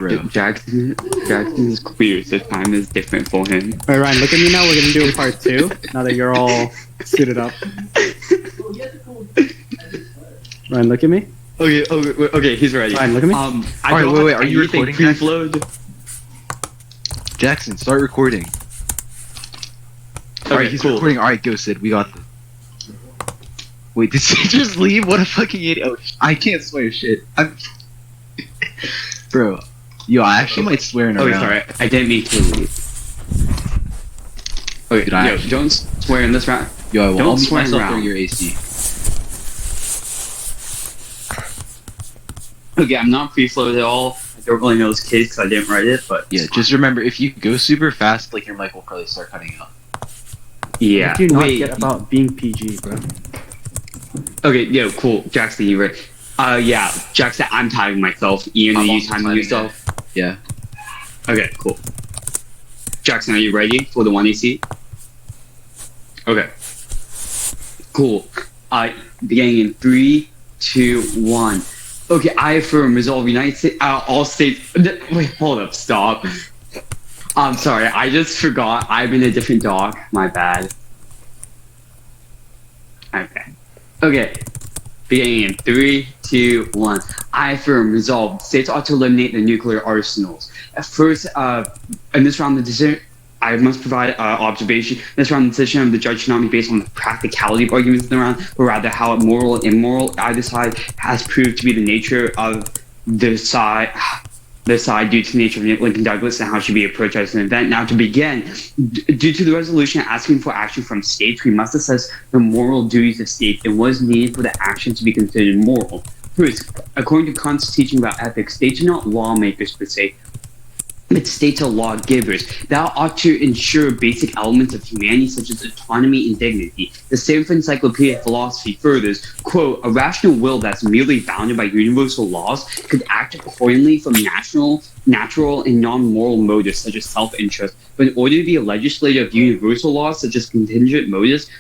bro. Jackson is clear, so time is different for him. All right, Ryan, look at me now. We're gonna do a part 2. Now that you're all suited up. Ryan, look at me. Okay, he's ready. Ryan, look at me. Alright, wait, are you recording? Pre-flowed? Jackson, start recording. Okay, Alright, he's cool. recording. Alright, go, Sid. We got this. Wait, did he just leave? What a fucking idiot. Oh, I can't swear shit. Bro. Yo, I actually might swear in a Oh, round. sorry, I didn't mean to leave. Okay, Did I yo, actually- don't swear in this round. Yo, I will. Don't I'll mute swear myself around. through your AC. Okay, I'm not pre-flowed at all. I don't really know this case because I didn't write it, but Yeah, just remember, if you go super fast, like, your mic will probably start cutting out. yeah. What do you not Wait, get about being PG, bro? okay, yo, cool. Jackson, you ready? Yeah, Jackson, I'm timing myself. Ian, are I'm you also timing timing yourself? Yeah. Okay, cool. Jackson, are you ready for the 1AC? Okay. Cool. Beginning in 3, 2, 1. Okay, I affirm resolve United States, all states. Wait, hold up, stop. I'm sorry, I just forgot. I'm in a different doc. My bad. Okay. Beginning in 3, 2, 1. I affirm resolve states ought to eliminate the nuclear arsenals. At first, in this round, the decision I must provide observation. In this round, the decision of the judge should not be based on the practicality of arguments in the round, but rather how moral and immoral either side has proved to be the nature of the side due to the nature of Lincoln Douglas and how it should be approached as an event. Now, to begin, due to the resolution asking for action from states, we must assess the moral duties of states and what is needed for the action to be considered moral. First, according to Kant's teaching about ethics, states are not lawmakers per se, but states are lawgivers. That ought to ensure basic elements of humanity such as autonomy and dignity. The Stanford Encyclopedia of Philosophy furthers, quote, a rational will that's merely bounded by universal laws could act accordingly from natural and non-moral motives such as self-interest. But in order to be a legislator of universal laws such as contingent motives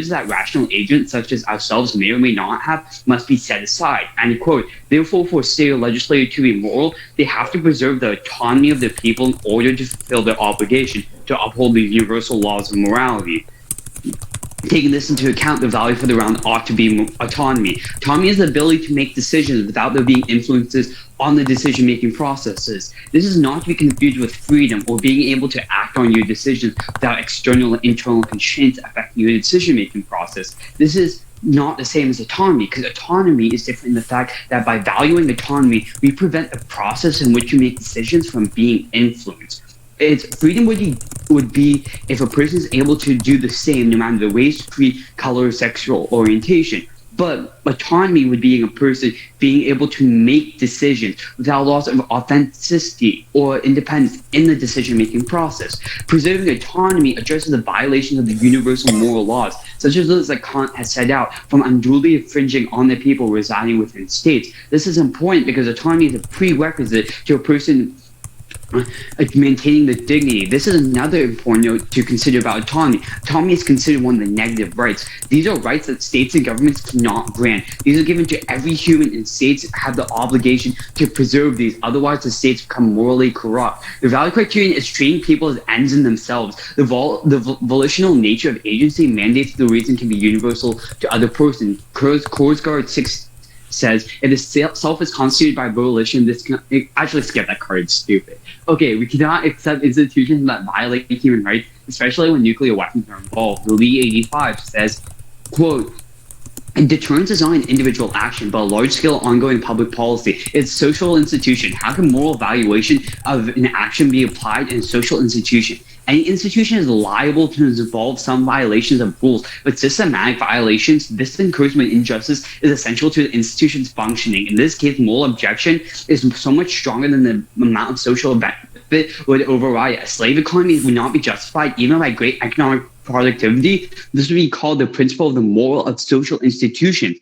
that rational agents such as ourselves may or may not have must be set aside. And quote, therefore for a state or legislator to be moral, they have to preserve the autonomy of the people in order to fulfill their obligation to uphold the universal laws of morality. Taking this into account, the value for the round ought to be autonomy. Autonomy is the ability to make decisions without there being influences on the decision-making processes. This is not to be confused with freedom or being able to act on your decisions without external and internal constraints affecting your decision-making process. This is not the same as autonomy, because autonomy is different in the fact that by valuing autonomy, we prevent the process in which you make decisions from being influenced. Freedom would be if a person is able to do the same no matter the race, creed, color, or sexual orientation. But autonomy would be a person being able to make decisions without loss of authenticity or independence in the decision-making process. Preserving autonomy addresses the violations of the universal moral laws, such as those that Kant has set out, from unduly infringing on the people residing within states. This is important because autonomy is a prerequisite to a person maintaining the dignity. This is another important note to consider about autonomy. Autonomy is considered one of the negative rights. These are rights that states and governments cannot grant. These are given to every human, and states have the obligation to preserve these. Otherwise, the states become morally corrupt. The value criterion is treating people as ends in themselves. The volitional nature of agency mandates the reason can be universal to other persons. Korsgaard 6 says, if the self is constituted by volition, this can actually skip that card, it's stupid. Okay, we cannot accept institutions that violate human rights, especially when nuclear weapons are involved. LD 85 says, quote, deterrence is not an individual action, but a large-scale ongoing public policy. It's a social institution. How can moral evaluation of an action be applied in a social institution? Any institution is liable to involve some violations of rules, but systematic violations, this encouragement injustice is essential to the institution's functioning. In this case, moral objection is so much stronger than the amount of social benefit would override. A slave economy would not be justified even by great economic productivity. This would be called the principle of the moral of social institutions.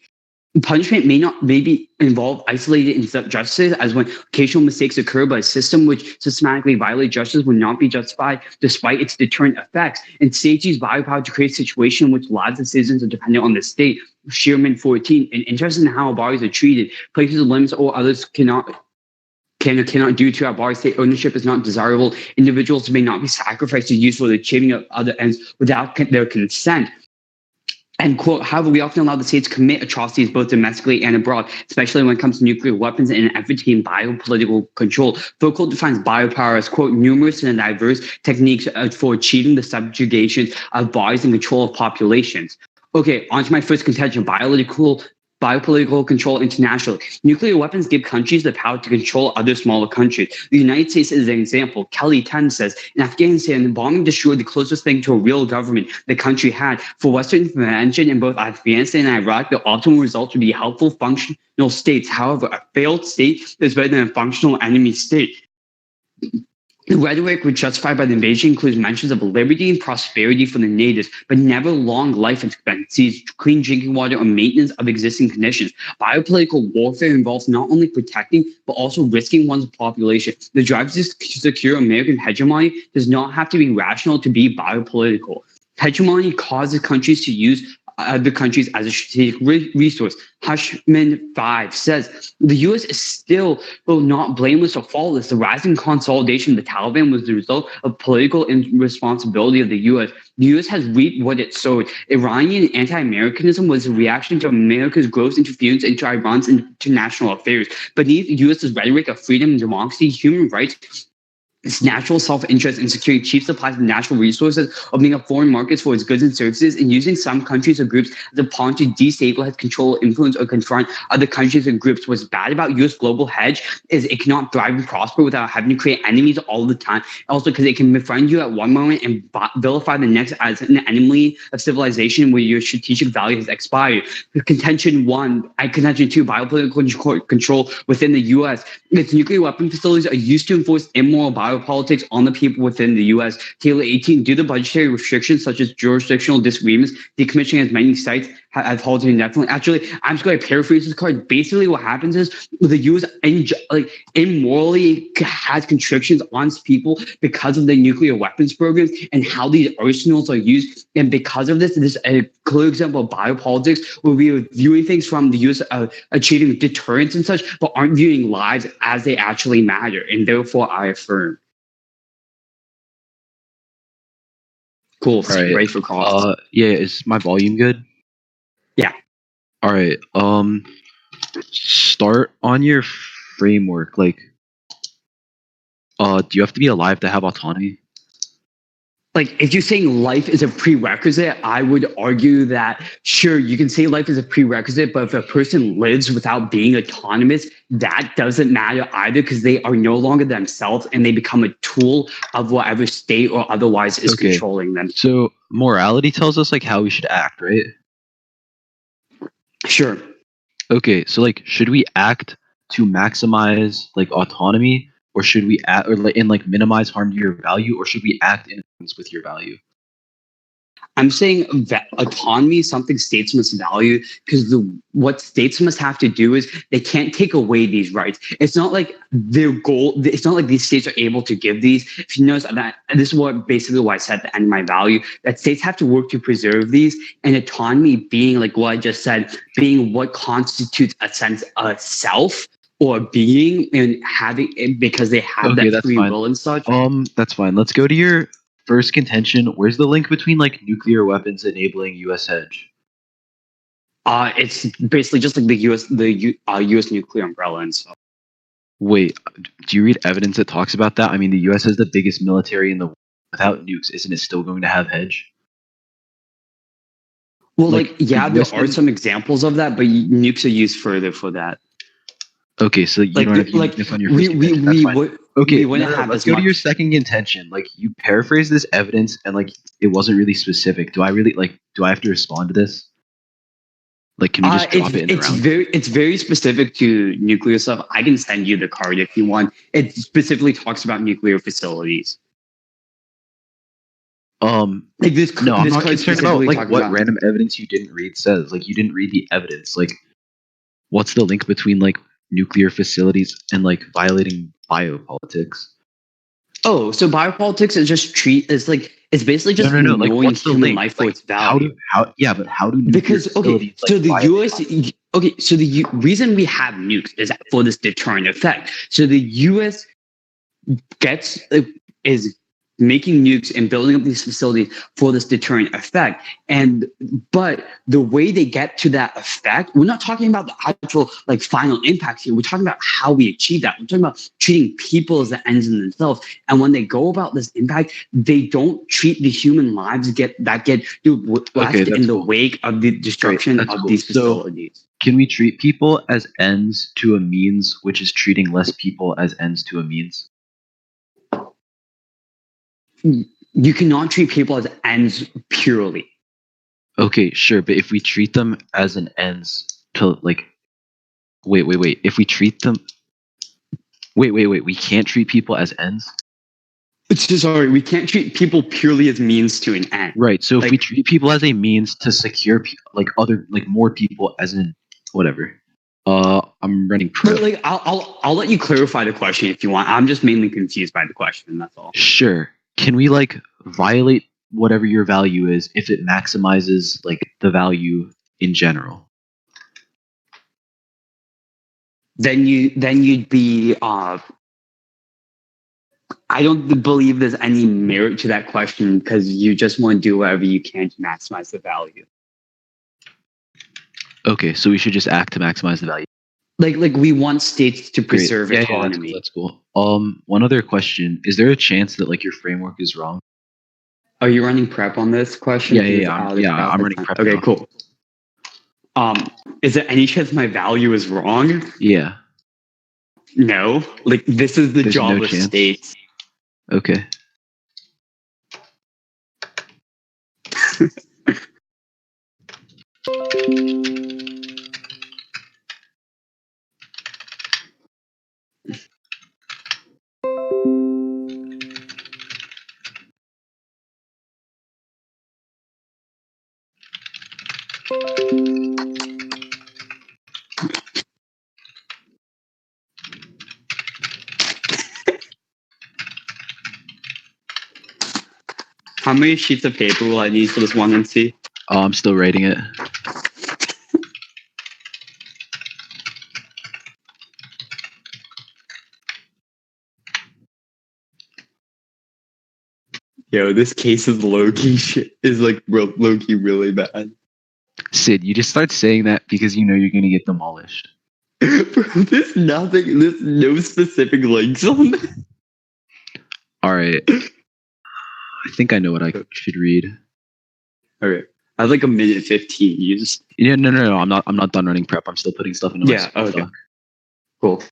Punishment may be involve isolated injustices, as when occasional mistakes occur, but a system which systematically violates justice would not be justified despite its deterrent effects. And states use value power to create a situation in which lives of citizens are dependent on the state. Shearman 14, an interest in how bodies are treated, places limits or others can can or cannot do to abolish state ownership is not desirable. Individuals may not be sacrificed to use for the achieving of other ends without their consent. And quote, however, we often allow the states to commit atrocities both domestically and abroad, especially when it comes to nuclear weapons in an effort to gain biopolitical control. Foucault defines biopower as, quote, numerous and diverse techniques for achieving the subjugation of bodies and control of populations. Okay, on to my first contention, biopolitical control internationally. Nuclear weapons give countries the power to control other smaller countries. The United States is an example. Kelly 10 says, in Afghanistan, the bombing destroyed the closest thing to a real government the country had. For Western intervention in both Afghanistan and Iraq, the optimal result would be helpful, functional states. However, a failed state is better than a functional enemy state. The rhetoric which justified by the invasion includes mentions of liberty and prosperity for the natives, but never long life expectancies, clean drinking water, or maintenance of existing conditions. Biopolitical warfare involves not only protecting, but also risking one's population. The drive to secure American hegemony does not have to be rational to be biopolitical. Hegemony causes countries to use other countries as a strategic resource. Hushman 5 says, the U.S. is still not blameless or faultless. The rising consolidation of the Taliban was the result of political irresponsibility of the U.S. The U.S. has reaped what it sowed. Iranian anti-Americanism was a reaction to America's gross interference into Iran's international affairs. Beneath the U.S.'s rhetoric of freedom and democracy, human rights, its natural self-interest in securing cheap supplies of natural resources, opening up foreign markets for its goods and services, and using some countries or groups as a pawn to destabilize, control, influence, or confront other countries and groups. What's bad about U.S. global hedge is it cannot thrive and prosper without having to create enemies all the time. Also, because it can befriend you at one moment and vilify the next as an enemy of civilization where your strategic value has expired. Contention 1 and Contention 2, biopolitical control within the U.S. Its nuclear weapon facilities are used to enforce immoral biopolitics on the people within the U.S. Taylor 18, due to budgetary restrictions such as jurisdictional disagreements, decommissioning as many sites have halted indefinitely. Actually, I'm just going to paraphrase this card. Basically, what happens is the U.S. immorally has constrictions on people because of the nuclear weapons programs and how these arsenals are used. And because of this is a clear example of biopolitics where we are viewing things from the U.S. Achieving deterrence and such, but aren't viewing lives as they actually matter. And therefore, I affirm. Cool. Right. Ready for cross. Yeah, is my volume good? Yeah. All right. Start on your framework. Like, do you have to be alive to have autonomy? Like, if you're saying life is a prerequisite, I would argue that, sure, you can say life is a prerequisite, but if a person lives without being autonomous, that doesn't matter either because they are no longer themselves and they become a tool of whatever state or otherwise is controlling them. So morality tells us like how we should act, right? Sure. Okay, so like, should we act to maximize like autonomy, or should we act and minimize harm to your value, or should we act in accordance with your value? I'm saying that autonomy is something states must value because what states must have to do is they can't take away these rights. It's not like their goal. It's not like these states are able to give these. If you notice that, this is basically why I said at the end of my value, that states have to work to preserve these, and autonomy being like what I just said, being what constitutes a sense of self or being and having it because they have that free will and such. That's fine. Let's go to your first contention. Where's the link between like nuclear weapons enabling U.S. hedge? It's basically just like the U.S. nuclear umbrella and stuff. Wait, do you read evidence that talks about that? I mean, the U.S. has the biggest military in the world. Without nukes, isn't it still going to have hedge? Well, there are some examples of that, but nukes are used further for that. Okay, so you don't have uniqueness on your first contention. Okay, let's go to your second contention. Like, you paraphrase this evidence and like it wasn't really specific. Do I have to respond to this? Like, can we just drop it in the round? It's very specific to nuclear stuff. I can send you the card if you want. It specifically talks about nuclear facilities. I'm not concerned about like what random evidence you didn't read says. Like, you didn't read the evidence. Like, what's the link between like nuclear facilities and like violating biopolitics? Oh, so biopolitics is just it's basically just no. Like, what's the link? Life for its value. How do because so the U.S. okay, so the reason we have nukes is for this deterrent effect. So the U.S. is making nukes and building up these facilities for this deterrent effect. But the way they get to that effect, we're not talking about the actual like final impacts here. We're talking about how we achieve that. We're talking about treating people as the ends in themselves. And when they go about this impact, they don't treat the human lives left in the wake of the destruction of these facilities. So, can we treat people as ends to a means, which is treating less people as ends to a means? You cannot treat people as ends purely. Okay, sure, but if we treat them as an ends to like, wait. If we treat them, wait. We can't treat people as ends. Sorry, we can't treat people purely as means to an end. Right. So if we treat people as a means to secure more people as in whatever. I'm running prep. But I'll let you clarify the question if you want. I'm just mainly confused by the question. That's all. Sure. Can we violate whatever your value is if it maximizes the value in general? Then you'd be I don't believe there's any merit to that question because you just want to do whatever you can to maximize the value. Okay, so we should just act to maximize the value. Like we want states to preserve autonomy. Yeah, that's cool. One other question: is there a chance that your framework is wrong? Are you running prep on this question? I'm running prep. Okay, cool. Is there any chance my value is wrong? Yeah. No. This is the job of states. Okay. How many sheets of paper will I need for this one NC? Oh, I'm still writing it. Yo, this case is low-key low-key really bad. Sid, you just start saying that because you know you're gonna get demolished. Bro, there's no specific links on this. Alright. I think I know what I should read. Okay. I have a minute 15. You just no. I'm not done running prep. I'm still putting stuff into my okay. Cool.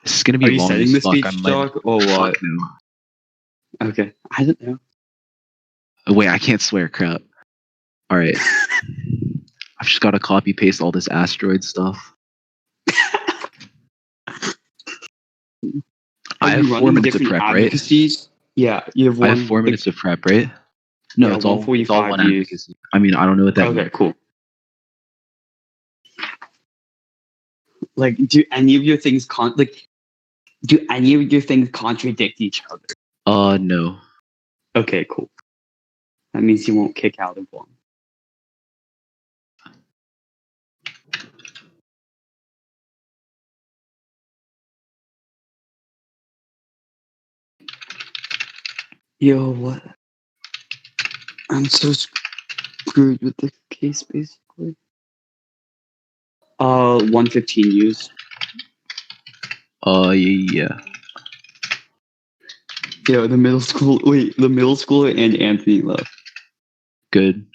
This is gonna be long. Are you setting the speech doc or what? No. Okay. I don't know. Oh, wait, I can't swear. Crap. Alright. I've just gotta copy paste all this asteroid stuff. I have 4 minutes of prep, right? Yeah, you have one. I have 4 minutes of prep, right? No, yeah, it's all one advocacy. I mean, I don't know what that means. Okay, cool. Do any of your things contradict each other? No. Okay, cool. That means you won't kick out of one. Yo, what? I'm so screwed with the case, basically. 115 used. Yeah. Yeah, the middle schooler and Anthony left. Good.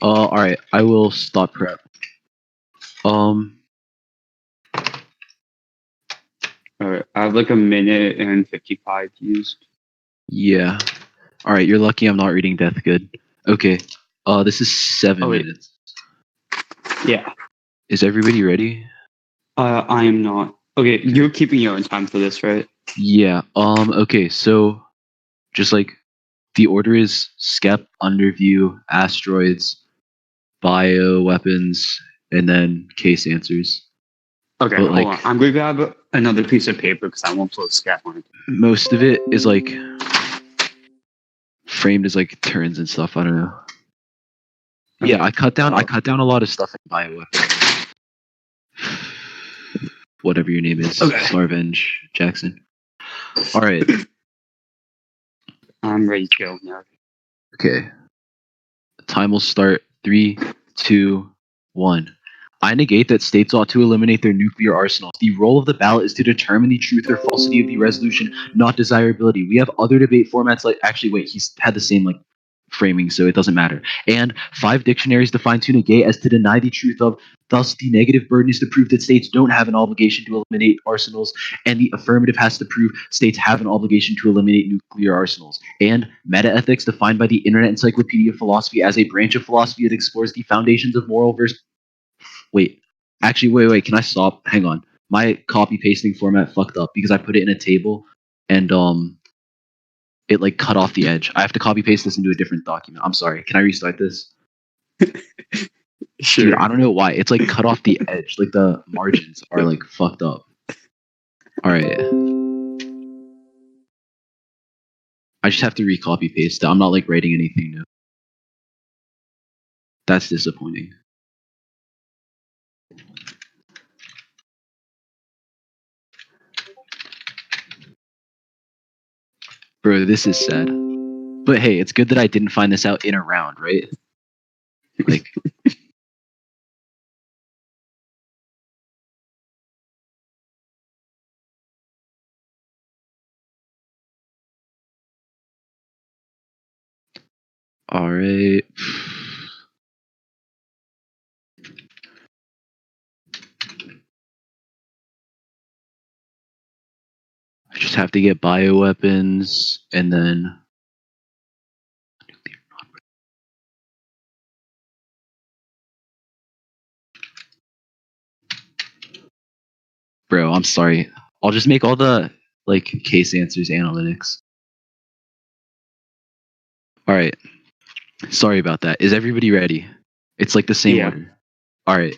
Alright, I will stop prep. Alright, I have a minute and 55 used. Yeah. Alright, you're lucky I'm not reading Death Good. Okay. This is 7 minutes. Yeah. Is everybody ready? I am not. Okay, you're keeping your own time for this, right? Yeah. Okay, so just The order is skep, underview, asteroids, bioweapons, and then case answers. Okay, but hold on. I'm going to grab another piece of paper because I won't put skep on it. Most of it is like framed as like turns and stuff. I don't know. Okay. Yeah, I cut down a lot of stuff in bioweapons. Whatever your name is, okay. Starvenge Jackson. All right. I'm ready to go now. Okay. The time will start. 3, 2, 1. I negate that states ought to eliminate their nuclear arsenals. The role of the ballot is to determine the truth or falsity of the resolution, not desirability. We have other debate formats like... Actually, wait, he's had the same like framing, so it doesn't matter. And 5 dictionaries define to negate as to deny the truth of. Thus, the negative burden is to prove that states don't have an obligation to eliminate arsenals, and the affirmative has to prove states have an obligation to eliminate nuclear arsenals. And metaethics, defined by the Internet Encyclopedia of Philosophy as a branch of philosophy that explores the foundations of moral versus... Wait. Can I stop? Hang on. My copy pasting format fucked up because I put it in a table and it like cut off the edge. I have to copy paste this into a different document. I'm sorry. Can I restart this? Sure. Dude, I don't know why. It's like cut off the edge. Like the margins are like fucked up. All right. I just have to recopy paste it. I'm not like writing anything new. That's disappointing. Bro, this is sad. But hey, it's good that I didn't find this out in a round, right? Like... All right. I just have to get bioweapons and then... Bro, I'm sorry. I'll just make all the like case answers analytics. All right. Sorry about that. Is everybody ready? It's like the same order. All right.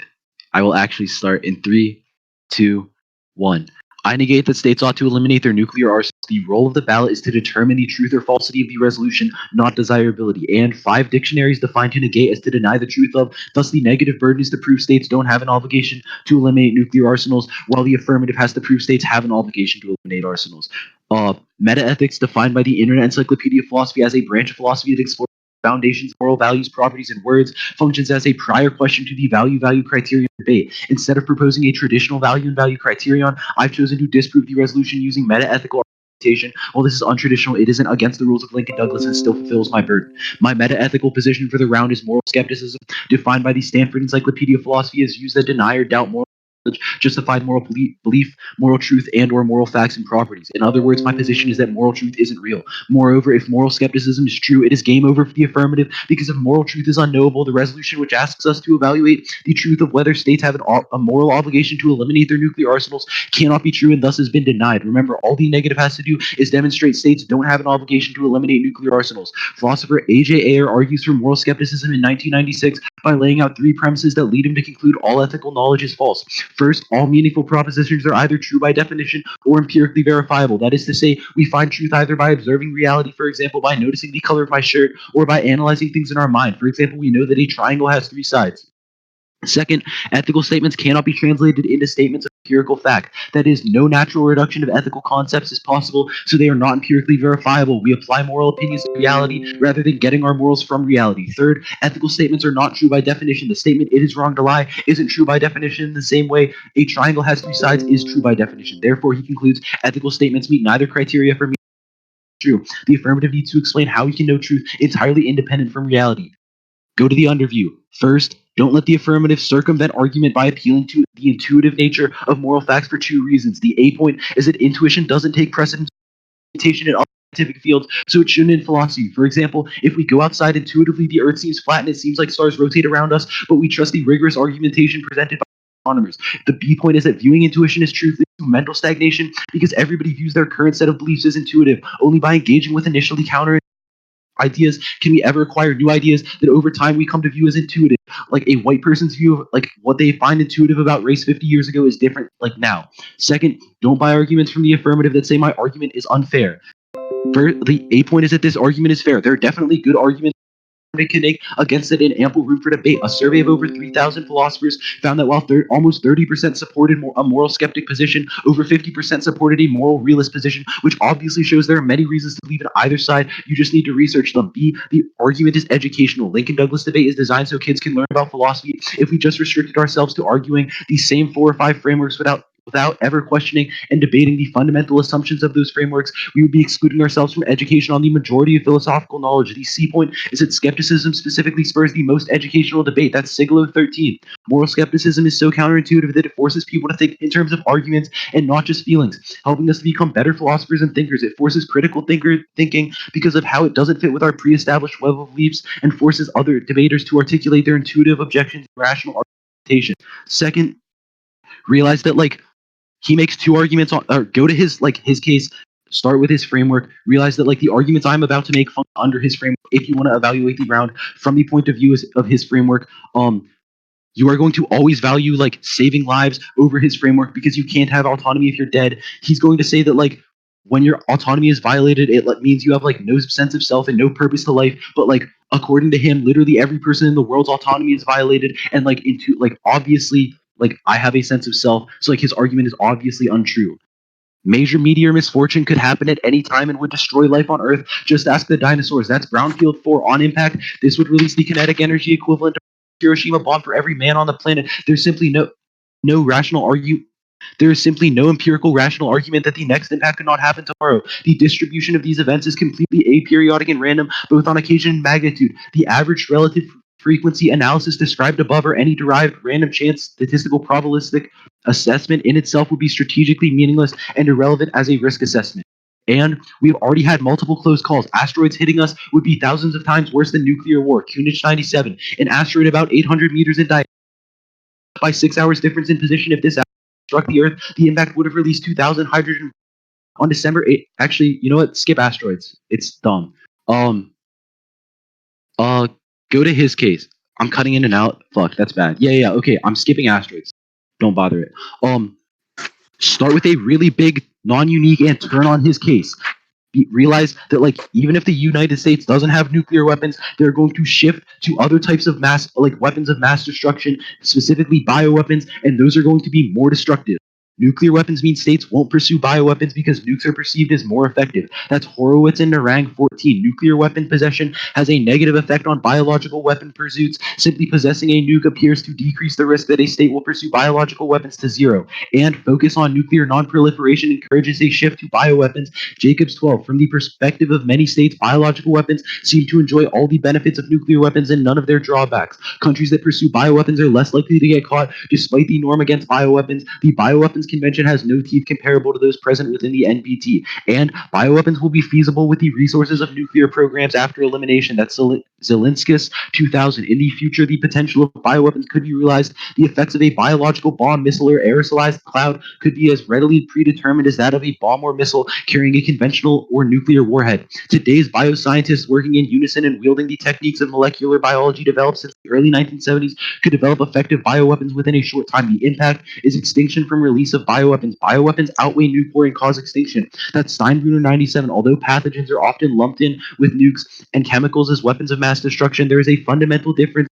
I will actually start in 3, 2, 1. I negate that states ought to eliminate their nuclear arsenals. The role of the ballot is to determine the truth or falsity of the resolution, not desirability. And 5 dictionaries define to negate as to deny the truth of. Thus, the negative burden is to prove states don't have an obligation to eliminate nuclear arsenals, while the affirmative has to prove states have an obligation to eliminate arsenals. Metaethics, defined by the Internet Encyclopedia of Philosophy as a branch of philosophy that explores foundations, moral values, properties, and words, functions as a prior question to the value criterion debate. Instead of proposing a traditional value and value criterion, I've chosen to disprove the resolution using metaethical argumentation. While this is untraditional, it isn't against the rules of Lincoln Douglas and still fulfills my burden. My metaethical position for the round is moral skepticism, defined by the Stanford Encyclopedia of Philosophy as views that deny or doubt moral justified moral belief, moral truth, and or moral facts and properties. In other words, my position is that moral truth isn't real. Moreover, if moral skepticism is true, it is game over for the affirmative, because if moral truth is unknowable, the resolution which asks us to evaluate the truth of whether states have a moral obligation to eliminate their nuclear arsenals cannot be true and thus has been denied. Remember, all the negative has to do is demonstrate states don't have an obligation to eliminate nuclear arsenals. Philosopher A.J. Ayer argues for moral skepticism in 1996 by laying out 3 premises that lead him to conclude all ethical knowledge is false. First, all meaningful propositions are either true by definition or empirically verifiable. That is to say, we find truth either by observing reality, for example, by noticing the color of my shirt, or by analyzing things in our mind. For example, we know that a triangle has 3 sides. Second, ethical statements cannot be translated into statements of empirical fact. That is, no natural reduction of ethical concepts is possible, so they are not empirically verifiable. We apply moral opinions to reality rather than getting our morals from reality. Third, ethical statements are not true by definition. The statement, "it is wrong to lie," isn't true by definition in the same way a triangle has 3 sides is true by definition. Therefore, he concludes, ethical statements meet neither criteria for being true. The affirmative needs to explain how we can know truth entirely independent from reality. Go to the underview. First, don't let the affirmative circumvent argument by appealing to the intuitive nature of moral facts for 2 reasons. The A point is that intuition doesn't take precedence in other scientific fields, so it shouldn't in philosophy. For example, if we go outside intuitively, the Earth seems flat and it seems like stars rotate around us, but we trust the rigorous argumentation presented by astronomers. The B point is that viewing intuition as truth leads to mental stagnation because everybody views their current set of beliefs as intuitive only by engaging with initially counter ideas? Can we ever acquire new ideas that over time we come to view as intuitive? Like a white person's view of like what they find intuitive about race 50 years ago is different like now. Second, don't buy arguments from the affirmative that say my argument is unfair. The A point is that this argument is fair. There are definitely good arguments can make against it in ample room for debate. A survey of over 3,000 philosophers found that while almost 30% supported a moral skeptic position, over 50% supported a moral realist position, which obviously shows there are many reasons to believe in either side. You just need to research them. B, the argument is educational. Lincoln Douglas debate is designed so kids can learn about philosophy. If we just restricted ourselves to arguing these same 4 or 5 frameworks without ever questioning and debating the fundamental assumptions of those frameworks, we would be excluding ourselves from education on the majority of philosophical knowledge. The C point is that skepticism specifically spurs the most educational debate. That's Siglo 13. Moral skepticism is so counterintuitive that it forces people to think in terms of arguments and not just feelings, helping us to become better philosophers and thinkers. It forces critical thinking because of how it doesn't fit with our pre-established web of beliefs, and forces other debaters to articulate their intuitive objections and rational argumentation. Second, realize that he makes 2 arguments on, or go to his case, start with his framework, realize that the arguments I'm about to make function under his framework. If you want to evaluate the ground from the point of view of his framework, you are going to always value saving lives over his framework, because you can't have autonomy if you're dead. He's going to say that when your autonomy is violated, it means you have no sense of self and no purpose to life. But according to him, literally every person in the world's autonomy is violated, and obviously I have a sense of self, so his argument is obviously untrue. Major meteor misfortune could happen at any time and would destroy life on Earth. Just ask the dinosaurs. That's Brownfield 4. On impact, this would release the kinetic energy equivalent to Hiroshima bomb for every man on the planet. There's simply no rational argument. There is simply no empirical rational argument that the next impact could not happen tomorrow. The distribution of these events is completely aperiodic and random, both on occasion and magnitude. The average relative frequency analysis described above, or any derived random chance statistical probabilistic assessment in itself, would be strategically meaningless and irrelevant as a risk assessment. And we've already had multiple close calls. Asteroids hitting us would be thousands of times worse than nuclear war. Kunich 97, an asteroid about 800 meters in diameter, by 6 hours difference in position. If this struck the Earth, the impact would have released 2,000 hydrogen on December 8th. Actually, you know what? Skip asteroids. It's dumb. Go to his case. I'm cutting in and out. Fuck, that's bad. Yeah. Okay, I'm skipping asteroids. Don't bother it. Start with a really big, non-unique, and turn on his case. Realize that even if the United States doesn't have nuclear weapons, they're going to shift to other types of weapons of mass destruction, specifically bioweapons, and those are going to be more destructive. Nuclear weapons mean states won't pursue bioweapons because nukes are perceived as more effective. That's Horowitz and Narang 14. Nuclear weapon possession has a negative effect on biological weapon pursuits. Simply possessing a nuke appears to decrease the risk that a state will pursue biological weapons to 0. And focus on nuclear non-proliferation encourages a shift to bioweapons. Jacobs 12. From the perspective of many states, biological weapons seem to enjoy all the benefits of nuclear weapons and none of their drawbacks. Countries that pursue bioweapons are less likely to get caught despite the norm against bioweapons. The Bioweapons Convention has no teeth comparable to those present within the NPT, and bioweapons will be feasible with the resources of nuclear programs after elimination. That's Zelenskis 2000. In the future, the potential of bioweapons could be realized. The effects of a biological bomb, missile, or aerosolized cloud could be as readily predetermined as that of a bomb or missile carrying a conventional or nuclear warhead. Today's bioscientists, working in unison and wielding the techniques of molecular biology developed since the early 1970s, could develop effective bioweapons within a short time. The impact is extinction from release of bioweapons. Bioweapons outweigh nuke war and cause extinction. That's Steinbruner 97. Although pathogens are often lumped in with nukes and chemicals as weapons of mass destruction, there is a fundamental difference.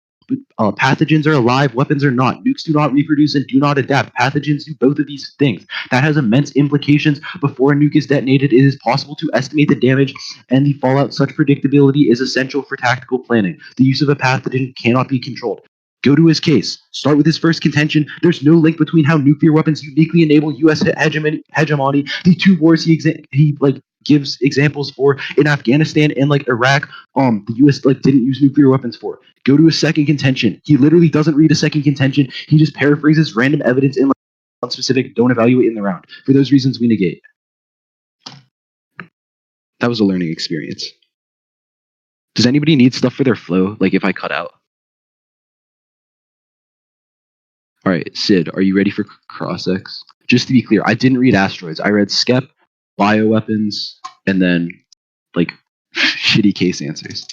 Pathogens are alive, weapons are not. Nukes do not reproduce and do not adapt. Pathogens do both of these things. That has immense implications. Before a nuke is detonated, it is possible to estimate the damage and the fallout. Such predictability is essential for tactical planning. The use of a pathogen cannot be controlled. Go to his case. Start with his first contention. There's no link between how nuclear weapons uniquely enable U.S. hegemony. The 2 wars he gives examples for in Afghanistan and Iraq, the U.S. didn't use nuclear weapons for. Go to a second contention. He literally doesn't read a second contention. He just paraphrases random evidence in specific. Don't evaluate in the round. For those reasons, we negate. That was a learning experience. Does anybody need stuff for their flow? If I cut out. All right, Sid, are you ready for cross-ex? Just to be clear, I didn't read asteroids. I read skep, bioweapons, and then Shitty case answers.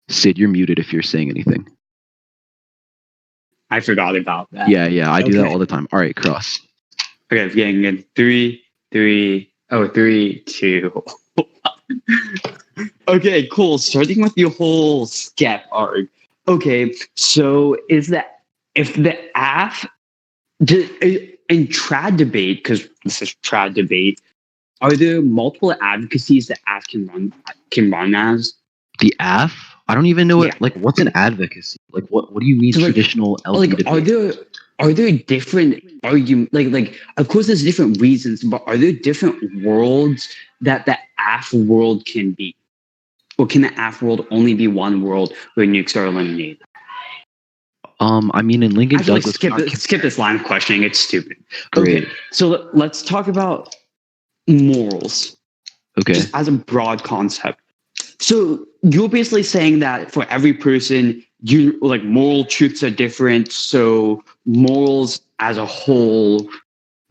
Sid, you're muted if you're saying anything. I forgot about that. Yeah, I do that all the time. All right, cross. Okay, getting in 3, 2. Okay, cool. Starting with your whole skep arc. Okay, so is that if the app in trad debate, because this is trad debate, are there multiple advocacies that app can run as? The AF? I don't even know what's an advocacy? Like what do you mean so traditional LD debate? Are there different arguments? Like of course there's different reasons, but are there different worlds that the AF world can be? Or can the AF world only be one world where nukes are eliminated? I mean in Lincoln Douglas skip this line of questioning, it's stupid. Great. Okay, so let's talk about morals. Okay. Just as a broad concept. So you're basically saying that for every person, moral truths are different. So morals as a whole,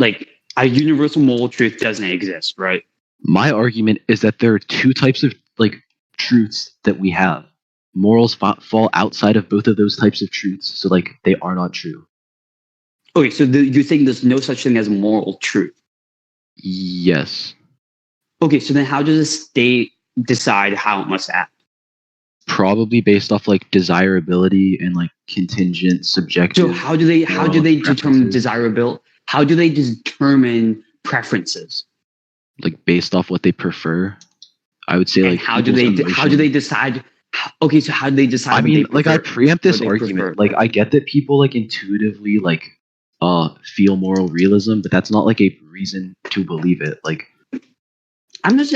like a universal moral truth doesn't exist, right? My argument is that there are two types of truths that we have. Morals fall outside of both of those types of truths, so they are not true. Okay, so you're saying there's no such thing as moral truth? Yes. Okay, so then how does a state decide how it must act? Probably based off desirability and contingent subjective. So how do they determine desirability? How do they determine preferences? Based off what they prefer. I would say how do they decide? Okay, so how do they decide? I mean, I preempt this argument. I get that people intuitively feel moral realism, but that's not a reason to believe it. I'm not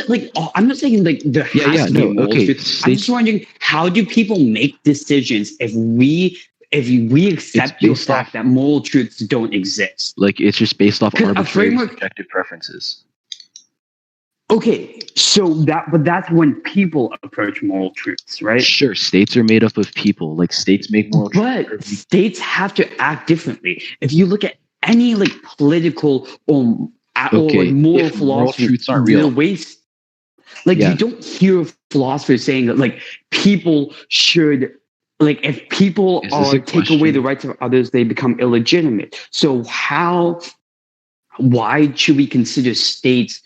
saying there has to be moral truth. I'm just wondering, how do people make decisions if we accept the fact that moral truths don't exist? It's just based off arbitrary subjective preferences. Okay, so that's when people approach moral truths, right? Sure, states are made up of people. States make moral truths. But states have to act differently. If you look at any political or moral philosophy, moral truths aren't real. You don't hear philosophers saying that people should if people take away the rights of others, they become illegitimate. So why should we consider states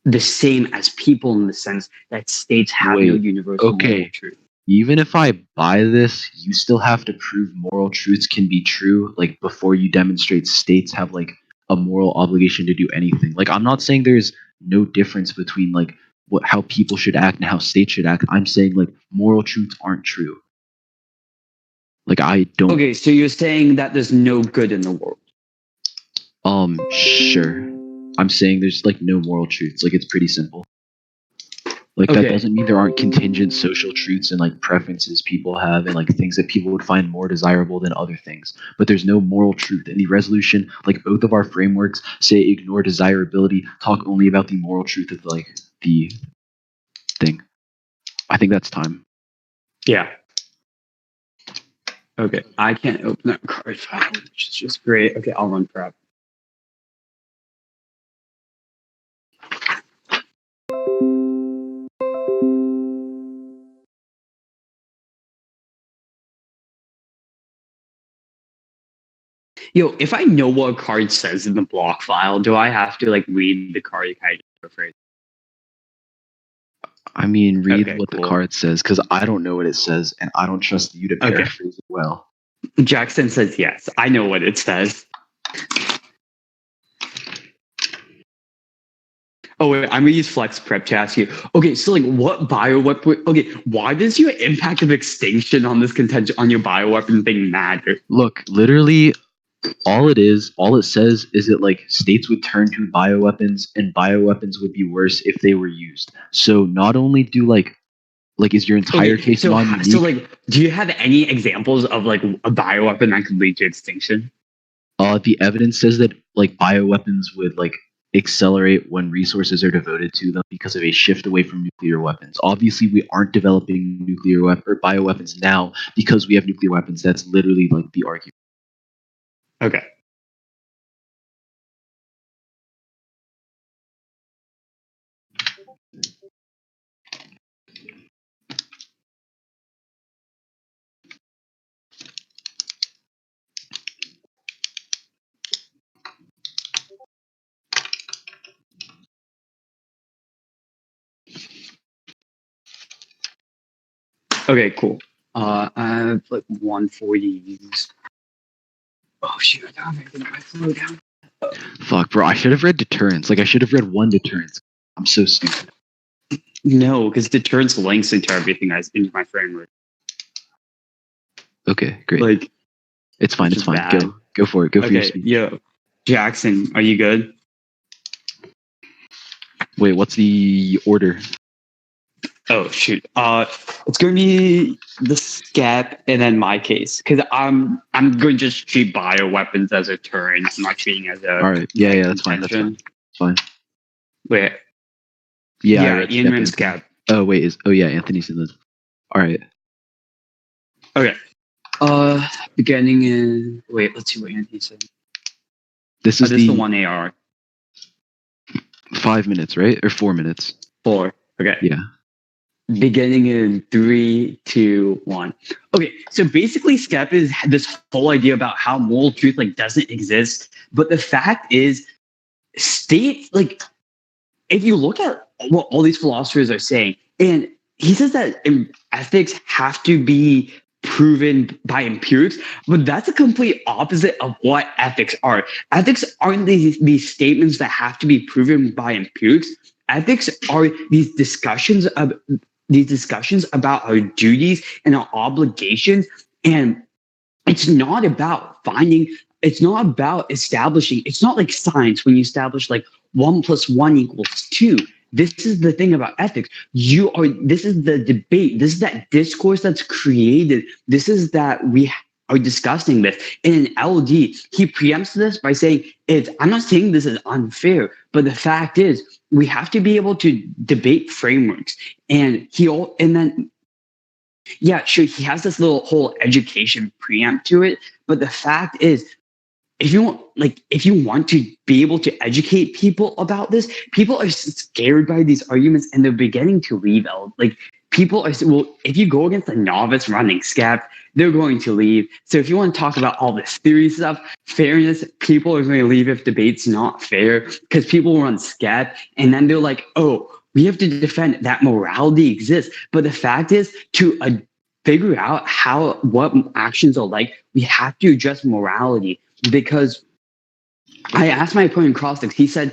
the same as people in the sense that states have no universal moral truth? Even if I buy this, you still have to prove moral truths can be true before you demonstrate states have a moral obligation to do anything. I'm not saying there's no difference between how people should act and how states should act. I'm saying moral truths aren't true. I don't. Okay, so you're saying that there's no good in the world. Sure. I'm saying there's no moral truths. It's pretty simple. That doesn't mean there aren't contingent social truths and preferences people have and things that people would find more desirable than other things. But there's no moral truth. In the resolution, both of our frameworks say ignore desirability, talk only about the moral truth of the thing. I think that's time. Yeah. Okay, I can't open that card file, which is just great. Okay, I'll run prep. Yo, if I know what a card says in the block file, do I have to read the card kind of afraid? I mean, read what the card says, because I don't know what it says, and I don't trust you to paraphrase it well. Jackson says yes. I know what it says. Oh wait, I'm gonna use flex prep to ask you. Okay, so what bioweapon? Okay, why does your impact of extinction on this contention on your bioweapon thing matter? Look, literally, all it says is that states would turn to bioweapons, and bioweapons would be worse if they were used. So not only do is your entire case non-unique? So do you have any examples of a bioweapon that could lead to extinction? The evidence says that bioweapons would accelerate when resources are devoted to them because of a shift away from nuclear weapons. Obviously, we aren't developing nuclear or bioweapons now because we have nuclear weapons. That's literally the argument. Okay. Okay, cool. I have like 140. Oh shoot! I don't have my flow down. Fuck, bro! I should have read deterrence. Like I should have read one deterrence. I'm so stupid. No, because deterrence links into everything into my framework. Okay, great. Like, it's fine. It's fine. Bad. Go for it. Go for your speech. Yo, Jackson, are you good? Wait, what's the order? Oh shoot! It's gonna be the skep and then my case because I'm going to just treat bioweapons as a turn. I'm not treating it as a. All right. Yeah. That's fine. That's fine. It's fine. Wait. Yeah. Ian and skep. Oh wait. Anthony's in this. All right. Okay. Beginning in. Wait. Let's see what Anthony said. This is the 1 AR. 5 minutes, right? Or 4 minutes? 4. Okay. Yeah. Beginning in 3, 2, 1. Okay, so basically skep is this whole idea about how moral truth like doesn't exist. But the fact is, states like if you look at what all these philosophers are saying, and he says that ethics have to be proven by empirics, but that's a complete opposite of what ethics are. Ethics aren't these statements that have to be proven by empirics. Ethics are these discussions about our duties and our obligations, and it's not about establishing. It's not like science when you establish like 1 + 1 = 2. This is the thing about ethics. This is the debate. This is that discourse that's created. This is that we are discussing this. And in LD, he preempts this by saying, I'm not saying this is unfair, but the fact is we have to be able to debate frameworks. And he has this little whole education preempt to it. But the fact is, if you want to be able to educate people about this, people are scared by these arguments and they're beginning to leave. People are, if you go against a novice running skep, they're going to leave. So if you want to talk about all this theory stuff, fairness, people are going to leave if debate's not fair because people run skep and then they're like, oh, we have to defend that morality exists. But the fact is, to figure out what actions are like, we have to address morality. Because I asked my opponent Crossix, he said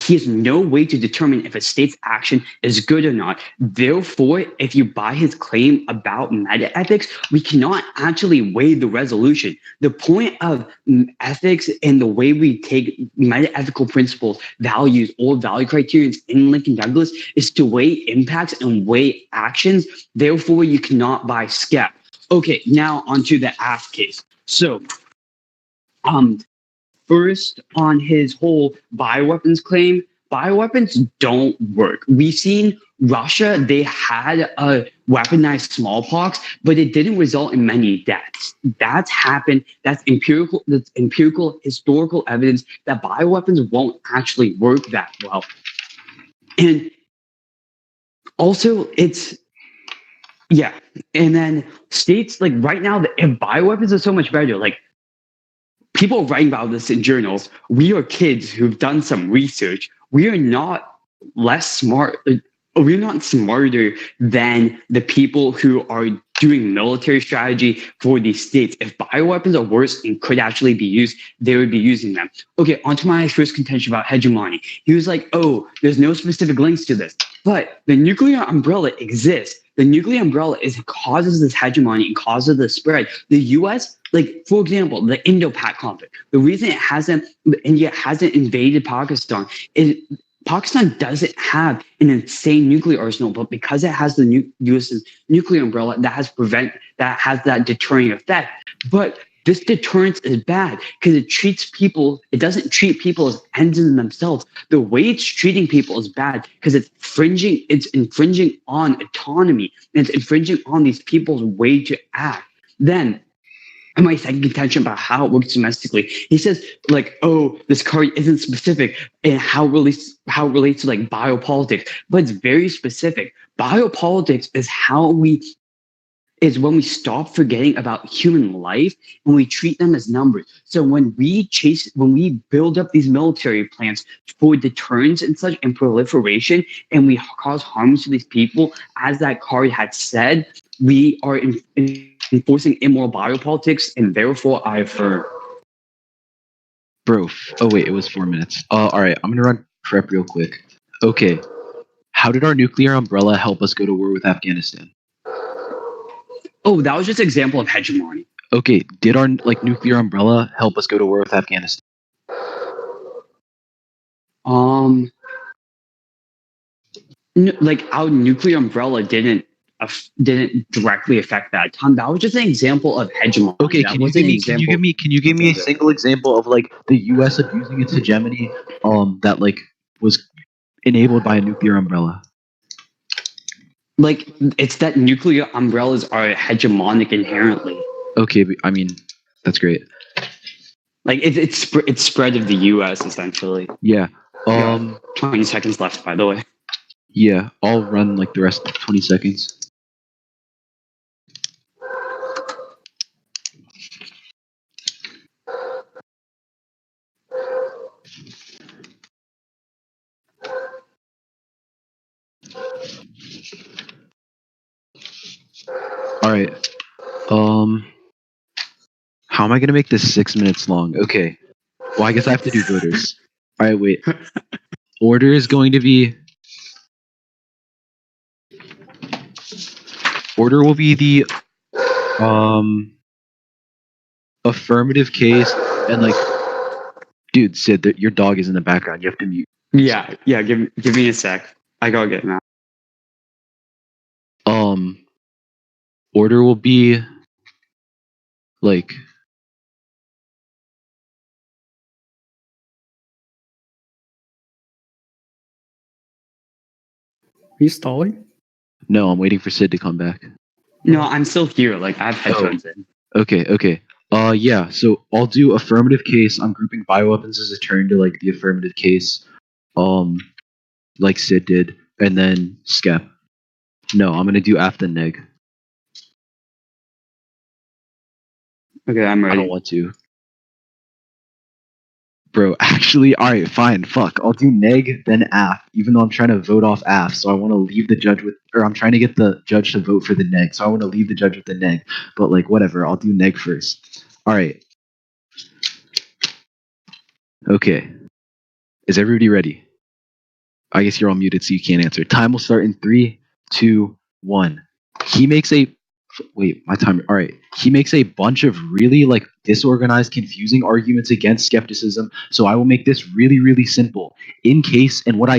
he has no way to determine if a state's action is good or not. Therefore, if you buy his claim about meta-ethics, we cannot actually weigh the resolution. The point of ethics and the way we take meta-ethical principles, values, or value criterions in Lincoln Douglas is to weigh impacts and weigh actions. Therefore, you cannot buy skep. Okay, now onto the ask case. So, first on his whole bioweapons claim, bioweapons don't work. We've seen Russia, they had a weaponized smallpox, but it didn't result in many deaths. That's happened. That's empirical historical evidence that bioweapons won't actually work that well. And also and then states like right now, if bioweapons are so much better, like people are writing about this in journals. We are kids who've done some research. We are not less smart. We're not smarter than the people who are doing military strategy for these states. If bioweapons are worse and could actually be used, they would be using them. Okay, onto my first contention about hegemony. He was like, oh, there's no specific links to this. But the nuclear umbrella exists. The nuclear umbrella causes this hegemony and causes the spread. The U.S., like, for example, the Indo-Pak conflict, the reason India hasn't invaded Pakistan is Pakistan doesn't have an insane nuclear arsenal, but because it has the U.S.'s nuclear umbrella, that has that deterring effect. But this deterrence is bad because it doesn't treat people as ends in themselves. The way it's treating people is bad because it's infringing on autonomy and it's infringing on these people's way to act. Then, and my second contention about how it works domestically, he says like, oh, this card isn't specific and how it relates to like biopolitics, but it's very specific. Biopolitics is how we is when we stop forgetting about human life and we treat them as numbers. So when we build up these military plants for deterrence and such and proliferation, and we cause harms to these people, as that card had said, we are enforcing immoral biopolitics, and therefore I affirm. Bro, oh wait, it was 4 minutes. All right, I'm gonna run prep real quick. Okay, how did our nuclear umbrella help us go to war with Afghanistan? Oh, that was just an example of hegemony. Okay, did our nuclear umbrella help us go to war with Afghanistan? Like our nuclear umbrella didn't directly affect that time. That was just an example of hegemony. Okay, can you give me a single example of like the U.S. abusing its hegemony that like was enabled by a nuclear umbrella? Like, it's that nuclear umbrellas are hegemonic inherently. Okay, I mean, that's great. Like, it's spread of the U.S. essentially. Yeah. 20 seconds left, by the way. Yeah, I'll run like the rest of 20 seconds. All right. How am I gonna make this 6 minutes long? Okay. Well, I guess I have to do voters. All right, wait. Order is going to be. Order will be the affirmative case and like, dude, Sid, your dog is in the background. You have to mute. Yeah. Give me a sec. I gotta get now. Order will be like. Are you stalling? No, I'm waiting for Sid to come back. No, I'm still here. Like, I have headphones in. Okay. Yeah, so I'll do affirmative case. I'm grouping bioweapons as a turn to like the affirmative case. Like Sid did, and then skep. No, I'm gonna do aft and neg. Okay, I'm ready. I don't want to. Bro, actually, alright, fine, fuck. I'll do neg, then aft, even though I'm trying to vote off aft, so I want to leave the judge with, or I'm trying to get the judge to vote for the neg, so I want to leave the judge with the neg. But, like, whatever, I'll do neg first. Alright. Okay. Is everybody ready? I guess you're all muted, so you can't answer. Time will start in 3, 2, 1. He makes a wait, my time. All right. He makes a bunch of really like disorganized, confusing arguments against skepticism. So I will make this really, really simple. In case, and what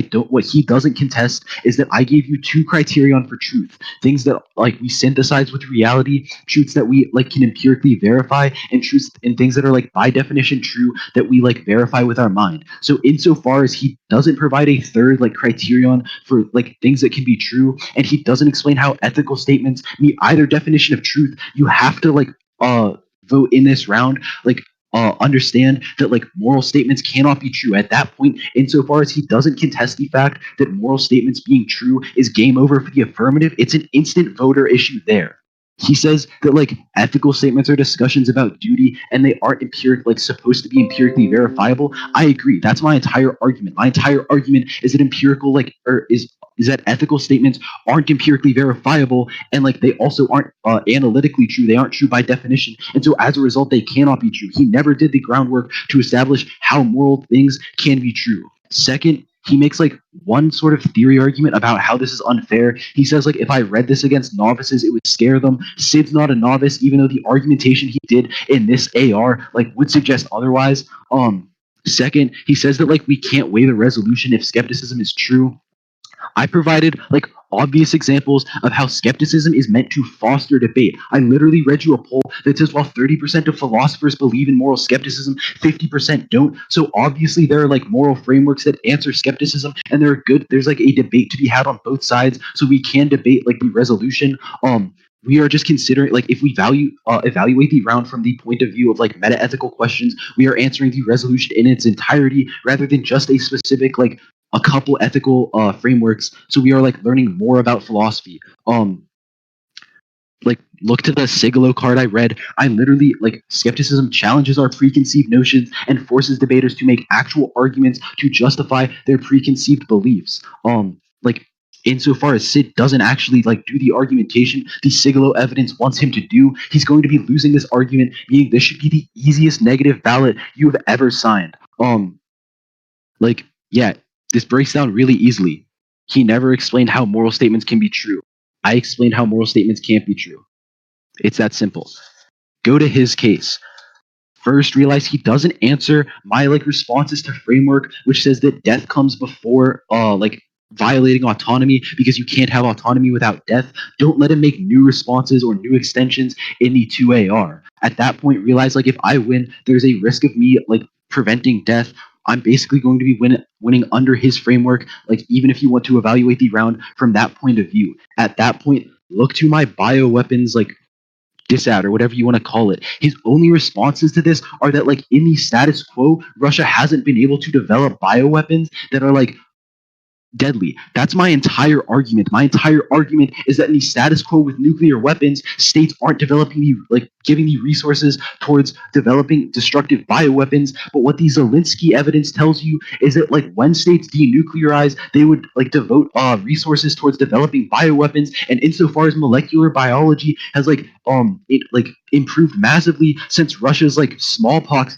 he doesn't contest is that I gave you 2 criterion for truth. Things that like we synthesize with reality, truths that we like can empirically verify, and truths and things that are like by definition true that we like verify with our mind. So insofar as he doesn't provide a third like criterion for like things that can be true, and he doesn't explain how ethical statements meet either definition of truth, you have to like vote in this round like understand that like moral statements cannot be true at that point. Insofar as he doesn't contest the fact that moral statements being true is game over for the affirmative, it's an instant voter issue there. He says that like ethical statements are discussions about duty and they aren't supposed to be empirically verifiable. I agree. That's my entire argument. My entire argument is that empirical is that ethical statements aren't empirically verifiable, and like they also aren't analytically true. They aren't true by definition, and so as a result, they cannot be true. He never did the groundwork to establish how moral things can be true. Second, he makes like one sort of theory argument about how this is unfair. He says like if I read this against novices, it would scare them. Sid's not a novice, even though the argumentation he did in this AR like would suggest otherwise. Second, he says that like we can't weigh the resolution if skepticism is true. I provided like obvious examples of how skepticism is meant to foster debate. I literally read you a poll that says while 30% of philosophers believe in moral skepticism, 50% don't. So obviously there are like moral frameworks that answer skepticism, and there's like a debate to be had on both sides, so we can debate like the resolution. We are just considering like if we evaluate the round from the point of view of like meta-ethical questions, we are answering the resolution in its entirety rather than just a specific like a couple ethical frameworks. So we are like learning more about philosophy. like look to the Sigilo card I read. I literally like skepticism challenges our preconceived notions and forces debaters to make actual arguments to justify their preconceived beliefs. Like insofar as Sid doesn't actually like do the argumentation the Sigilo evidence wants him to do, he's going to be losing this argument, meaning this should be the easiest negative ballot you have ever signed. Like, yeah, this breaks down really easily. He never explained how moral statements can be true. I explained how moral statements can't be true. It's that simple. Go to his case. First, realize he doesn't answer my like responses to framework, which says that death comes before like violating autonomy because you can't have autonomy without death. Don't let him make new responses or new extensions in the 2AR. At that point, realize like if I win, there's a risk of me like preventing death. I'm basically going to be winning under his framework, like even if you want to evaluate the round from that point of view. At that point, look to my bioweapons like disad or whatever you want to call it. His only responses to this are that like in the status quo, Russia hasn't been able to develop bioweapons that are like deadly. That's my entire argument. My entire argument is that in the status quo with nuclear weapons, states aren't developing the like giving the resources towards developing destructive bioweapons. But what the Zelensky evidence tells you is that like when states denuclearize, they would like devote resources towards developing bioweapons. And insofar as molecular biology has like it like improved massively since Russia's like smallpox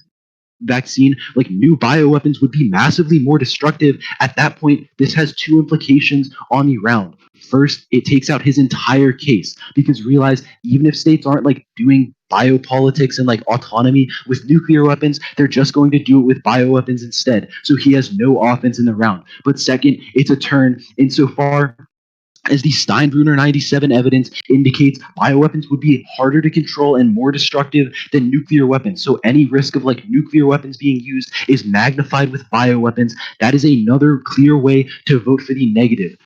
vaccine, like new bioweapons would be massively more destructive. At that point, this has two implications on the round. First, it takes out his entire case because realize even if states aren't like doing biopolitics and like autonomy with nuclear weapons, they're just going to do it with bioweapons instead. So he has no offense in the round. But second, it's a turn insofar as the Steinbrunner 97 evidence indicates, bioweapons would be harder to control and more destructive than nuclear weapons. So any risk of like nuclear weapons being used is magnified with bioweapons. That is another clear way to vote for the negative.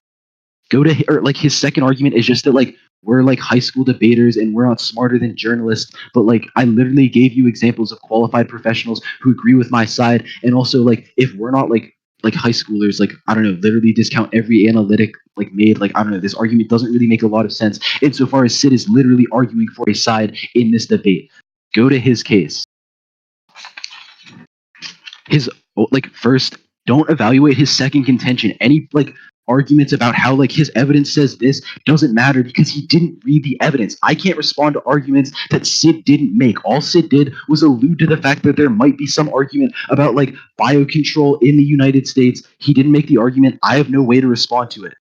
Go to or like his second argument is just that like we're like high school debaters and we're not smarter than journalists, but like I literally gave you examples of qualified professionals who agree with my side, and also like if we're not like high schoolers, like I don't know, literally discount every analytic like made, like I don't know, this argument doesn't really make a lot of sense insofar as Sid is literally arguing for a side in this debate. Go to his case. His like first, don't evaluate his second contention. Any like arguments about how like his evidence says this doesn't matter because he didn't read the evidence. I can't respond to arguments that Sid didn't make. All Sid did was allude to the fact that there might be some argument about like biocontrol in the United States. He didn't make the argument. I have no way to respond to it.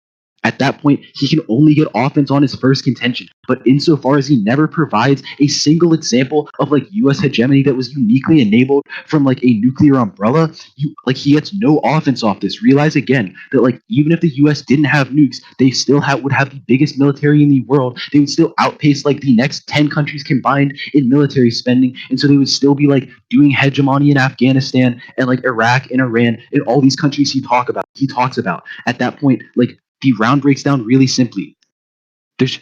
At that point, he can only get offense on his first contention. But insofar as he never provides a single example of like U.S. hegemony that was uniquely enabled from like a nuclear umbrella, he gets no offense off this. Realize again that like even if the U.S. didn't have nukes, they still would have the biggest military in the world. They would still outpace like the next 10 countries combined in military spending, and so they would still be like doing hegemony in Afghanistan and like Iraq and Iran and all these countries he talks about. At that point, like the round breaks down really simply. There's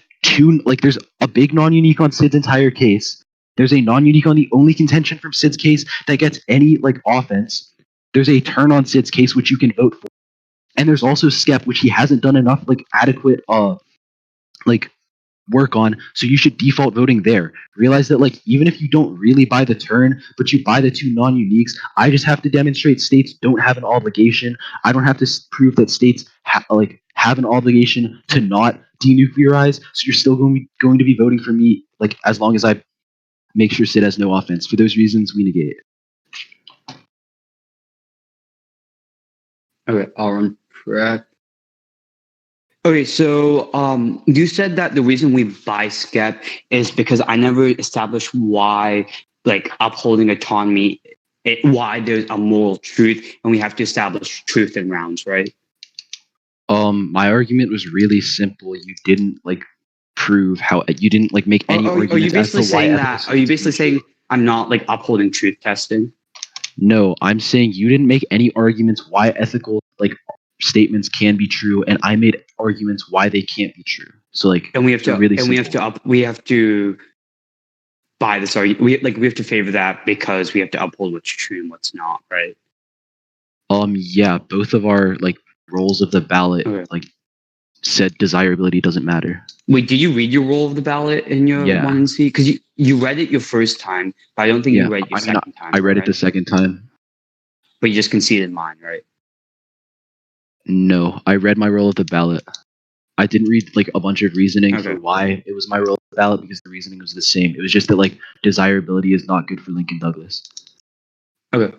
a big non-unique on Sid's entire case. There's a non-unique on the only contention from Sid's case that gets any like offense. There's a turn on Sid's case which you can vote for. And there's also skep, which he hasn't done enough like adequate work on, so you should default voting there. Realize that like even if you don't really buy the turn, but you buy the two non-uniques, I just have to demonstrate states don't have an obligation. I don't have to prove that states have an obligation to not denuclearize. So you're still going to be voting for me, like as long as I make sure Sid has no offense. For those reasons, we negate it. Okay, I'll run correct. Okay, so you said that the reason we buy skep is because I never established why, like upholding autonomy, why there's a moral truth, and we have to establish truth in rounds, right? My argument was really simple. You didn't like prove how you didn't like make any arguments. Are you basically saying that? Are you basically saying I'm not like upholding truth testing? No, I'm saying you didn't make any arguments why ethical like statements can be true, and I made arguments why they can't be true. So like, and we have to buy this argument. We have to favor that because we have to uphold what's true and what's not, right? Yeah, both of our like roles of the ballot like said desirability doesn't matter. Wait, did you read your role of the ballot in your 1C? Because you read it your first time, but I don't think you read your second time. I read it the second time. But you just conceded mine, right? No, I read my role of the ballot. I didn't read like a bunch of reasoning for why it was my role of the ballot because the reasoning was the same. It was just that like desirability is not good for Lincoln Douglas. Okay.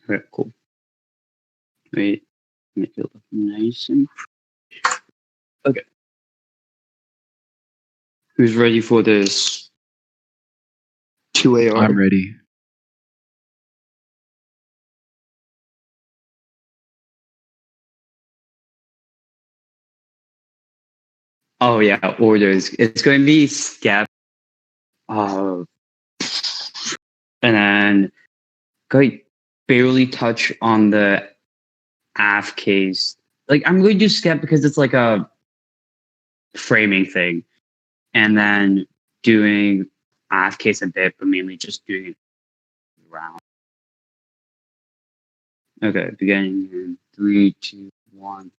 Okay, cool. Wait, make it look nice and... Okay. Who's ready for this 2AR? I'm ready. Oh yeah, orders. It's going to be skep. And then going barely touch on the AF case. Like I'm going to do skep because it's like a framing thing, and then doing AF case a bit, but mainly just doing it around. Okay, beginning in 3, 2, 1.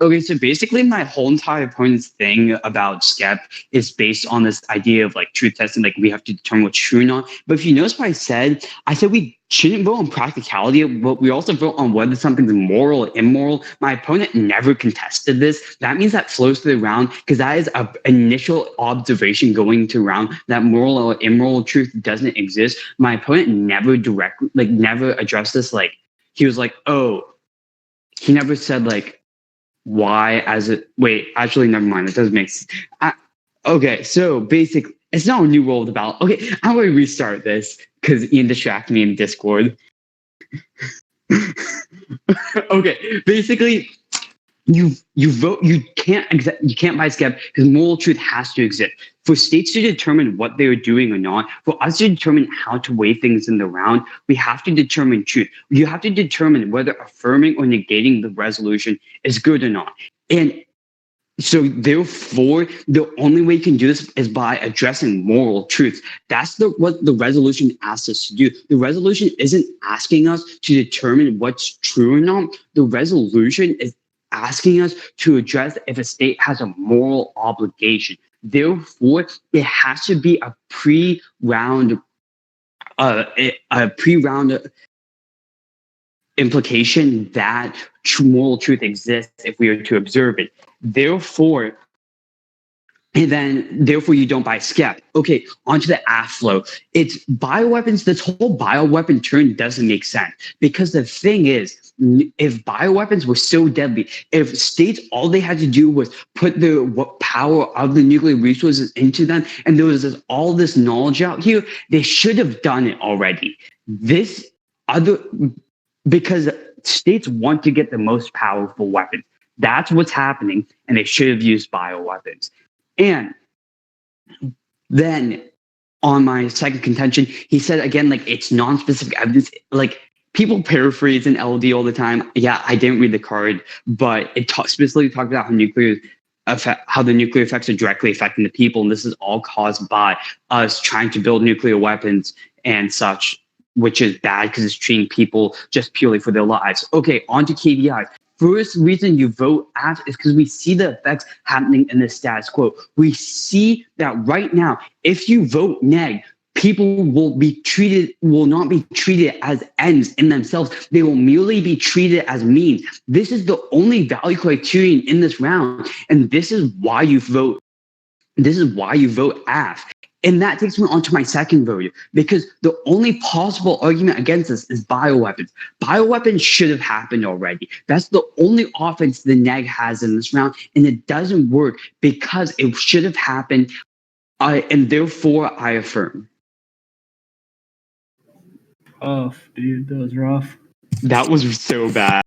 Okay, so basically my whole entire opponent's thing about skep is based on this idea of like truth testing, like we have to determine what's true or not. But if you notice what I said we shouldn't vote on practicality, but we also vote on whether something's moral or immoral. My opponent never contested this. That means that flows through the round because that is an initial observation going to round that moral or immoral truth doesn't exist. My opponent never never addressed this. Like he was like, oh, he never said like, why actually never mind, it doesn't make sense. Okay, so basically it's not a new role of the ballot. Okay, how do I restart this because Ian distracted me in Discord. Okay, basically you vote, you can't buy skep because moral truth has to exist for states to determine what they're doing or not. For us to determine how to weigh things in the round, we have to determine truth. You have to determine whether affirming or negating the resolution is good or not. And so therefore, the only way you can do this is by addressing moral truth. That's what the resolution asks us to do. The resolution isn't asking us to determine what's true or not. The resolution is asking us to address if a state has a moral obligation. Therefore, it has to be a pre-round implication that moral truth exists if we are to observe it. Therefore, you don't buy skep. Okay, onto the AF flow. It's bioweapons. This whole bioweapon turn doesn't make sense because the thing is, if bioweapons were so deadly, if states all they had to do was put the power of the nuclear resources into them, and there was all this knowledge out here, they should have done it already. Because states want to get the most powerful weapons. That's what's happening, and they should have used bioweapons. And then on my second contention, he said again, like it's non-specific evidence. Like people paraphrase in LD all the time. Yeah, I didn't read the card, but it specifically talked about how the nuclear effects are directly affecting the people, and this is all caused by us trying to build nuclear weapons and such, which is bad because it's treating people just purely for their lives. Okay, on to KVIs. First reason you vote AF is because we see the effects happening in the status quo. We see that right now, if you vote neg, people will not be treated as ends in themselves. They will merely be treated as means. This is the only value criterion in this round, and this is why you vote. This is why you vote AF. And that takes me on to my second vote, because the only possible argument against this is bioweapons. Bioweapons should have happened already. That's the only offense the neg has in this round, and it doesn't work because it should have happened, and therefore I affirm. Rough, dude. That was rough. That was so bad.